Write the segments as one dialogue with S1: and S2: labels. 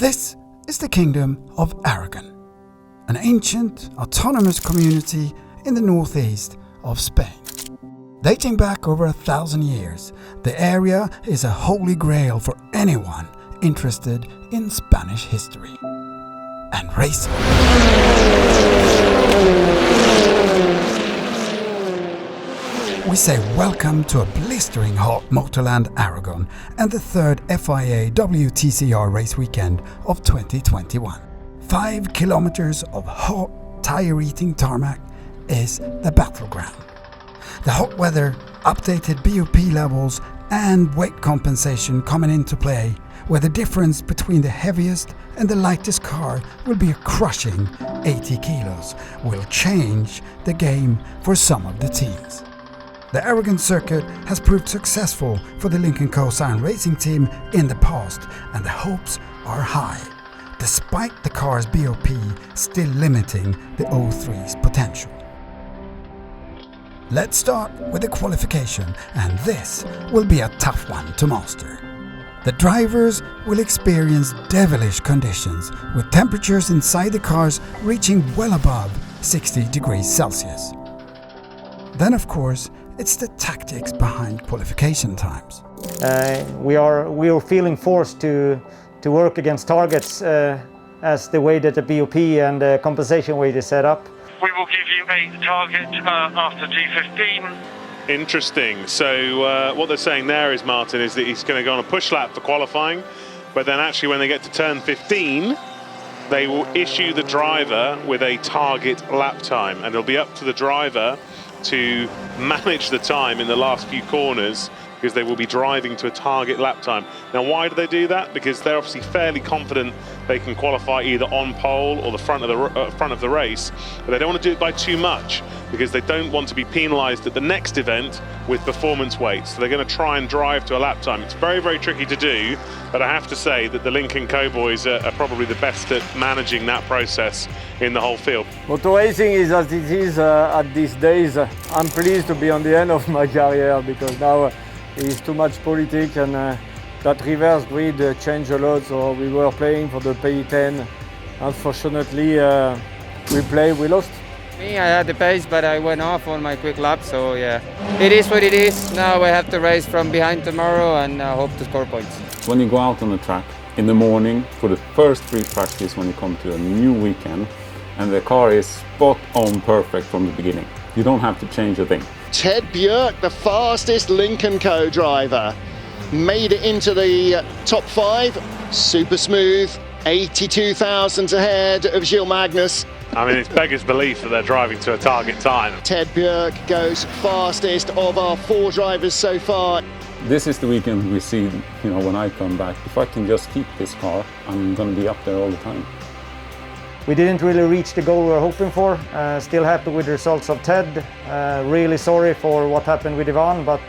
S1: This is the Kingdom of Aragon, an ancient autonomous community in the northeast of Spain. Dating back over 1,000 years, the area is a holy grail for anyone interested in Spanish history and racing. We say welcome to a blistering hot MotorLand Aragón and the third FIA WTCR race weekend of 2021. 5 kilometers of hot, tire-eating tarmac is the battleground. The hot weather, updated BOP levels and weight compensation coming into play, where the difference between the heaviest and the lightest car will be a crushing 80 kilos, will change the game for some of the teams. The Aragón circuit has proved successful for the Lynk Co Cyan Racing team in the past, and the hopes are high, despite the car's BOP still limiting the 03's potential. Let's start with the qualification, and this will be a tough one to master. The drivers will experience devilish conditions, with temperatures inside the cars reaching well above 60 degrees Celsius. Then, of course, it's the tactics behind qualification times.
S2: We are feeling forced to work against targets as the way that the BOP and the compensation weight is set up.
S3: We will give you a target after G15.
S4: Interesting. So what they're saying there is, Martin, is that he's going to go on a push lap for qualifying, but then actually when they get to turn 15, they will issue the driver with a target lap time, and it'll be up to the driver to manage the time in the last few corners, because they will be driving to a target lap time. Now, why do they do that? Because they're obviously fairly confident they can qualify either on pole or the front of the race, but they don't want to do it by too much, because they don't want to be penalised at the next event with performance weights. So they're going to try and drive to a lap time. It's very, very tricky to do, but I have to say that the Lynk & Co boys are probably the best at managing that process in the whole field.
S5: Motor racing is as it is at these days. I'm pleased to be on the end of my career, because now it's too much politics, and that reverse grid changed a lot. So we were playing for the P10. Unfortunately, we lost.
S6: Me, I had the pace, but I went off on my quick lap, so yeah. It is what it is. Now I have to race from behind tomorrow and hope to score points.
S7: When you go out on the track in the morning for the first free practice, when you come to a new weekend, and the car is spot on perfect from the beginning, you don't have to change a thing.
S8: Ted Björk, the fastest Lynk & Co driver, made it into the top 5. Super smooth, 82 thousandths ahead of Gilles Magnus.
S4: I mean, it's beggars belief that they're driving to a target time.
S8: Ted Björk goes fastest of our 4 drivers so far.
S7: This is the weekend we see, when I come back. If I can just keep this car, I'm going to be up there all the time.
S2: We didn't really reach the goal we were hoping for. Still happy with the results of Ted. Really sorry for what happened with Ivan, but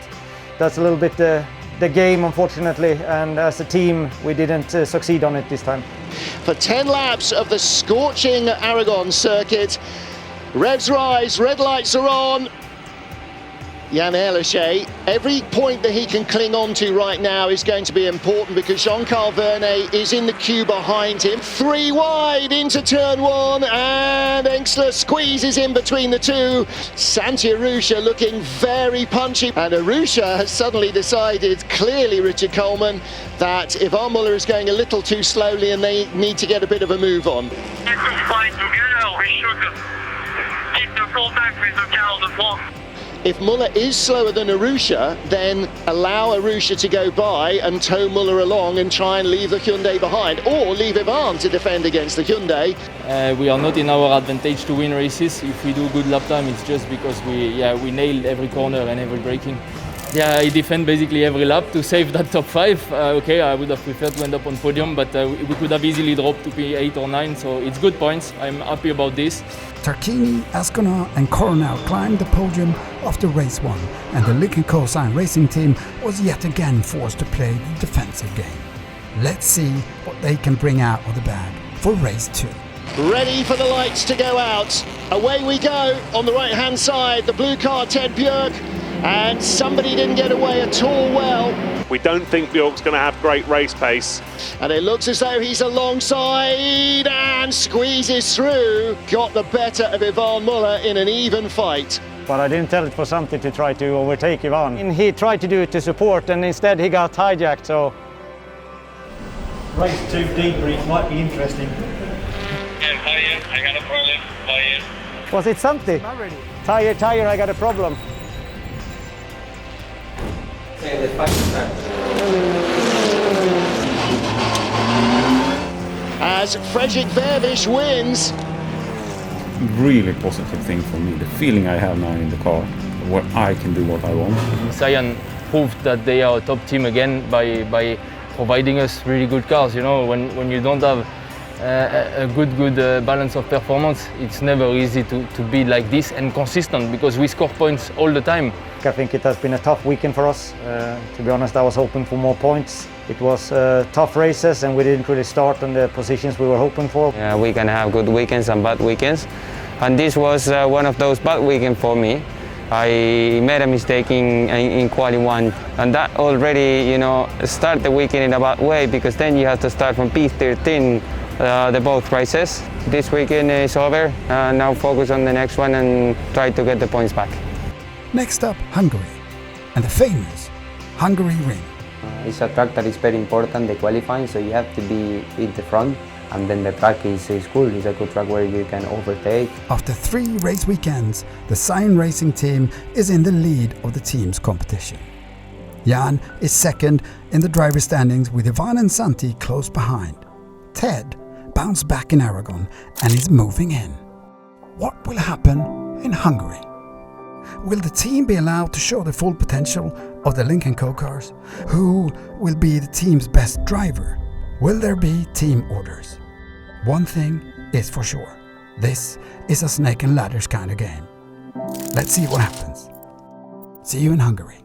S2: that's a little bit the game, unfortunately, and as a team we didn't succeed on it this time.
S8: For 10 laps of the scorching Aragón circuit, revs rise, red lights are on. Jan Elishay, every point that he can cling on to right now is going to be important, because Jean-Carl Vernet is in the queue behind him. 3 wide into turn 1, and Engsler squeezes in between the 2. Santi Arusha looking very punchy, and Arusha has suddenly decided, clearly Richard Coleman, that Ivan Muller is going a little too slowly and they need to get a bit of a move on.
S3: If we fight together, we should keep the contact with the car de France.
S8: If Muller is slower than Arusha, then allow Arusha to go by and tow Muller along and try and leave the Hyundai behind, or leave Ivan to defend against the Hyundai.
S9: We are not in our advantage to win races. If we do good lap time, it's just because we nailed every corner and every braking. Yeah, I defend basically every lap to save that top 5. Okay, I would have preferred to end up on podium, but we could have easily dropped to P8 or 9, so it's good points. I'm happy about this.
S1: Tarquini, Ascona and Coronel climbed the podium after race 1, and the Lynk Co Cyan Racing team was yet again forced to play the defensive game. Let's see what they can bring out of the bag for race 2.
S8: Ready for the lights to go out. Away we go. On the right hand side, the blue car, Ted Björk, and somebody didn't get away at all well.
S4: We don't think Bjork's going to have great race pace.
S8: And it looks as though he's alongside and squeezes through. Got the better of Ivan Muller in an even fight.
S2: But I didn't tell it for something to try to overtake Ivan. And he tried to do it to support, and instead he got hijacked, so...
S10: Race too deep, it might be interesting.
S3: Yeah, tire, I got a problem. Tire.
S2: Was it something? Tire, I got a problem.
S8: As Fredrik Vervish wins.
S7: Really positive thing for me, the feeling I have now in the car, where I can do what I want.
S9: Cyan proved that they are a top team again by providing us really good cars. You know, when you don't have a good balance of performance, it's never easy to be like this and consistent, because we score points all the time.
S2: I think it has been a tough weekend for us. To be honest, I was hoping for more points. It was tough races, and we didn't really start on the positions we were hoping for.
S6: Yeah, we can have good weekends and bad weekends, and this was one of those bad weekends for me. I made a mistake in quali 1, and that already, you know, start the weekend in a bad way, because then you have to start from P13 the both races. This weekend is over, now focus on the next one and try to get the points back.
S1: Next up, Hungary, and the famous Hungary Ring.
S6: It's a track that is very important, the qualifying, so you have to be in the front, and then the track is cool. It's a good track where you can overtake.
S1: After 3 race weekends, the Cyan Racing team is in the lead of the team's competition. Jan is second in the driver standings, with Ivan and Santi close behind. Ted bounced back in Aragon and is moving in. What will happen in Hungary? Will the team be allowed to show the full potential of the Lynk Co cars? Who will be the team's best driver? Will there be team orders? One thing is for sure. This is a snake and ladders kind of game. Let's see what happens. See you in Hungary.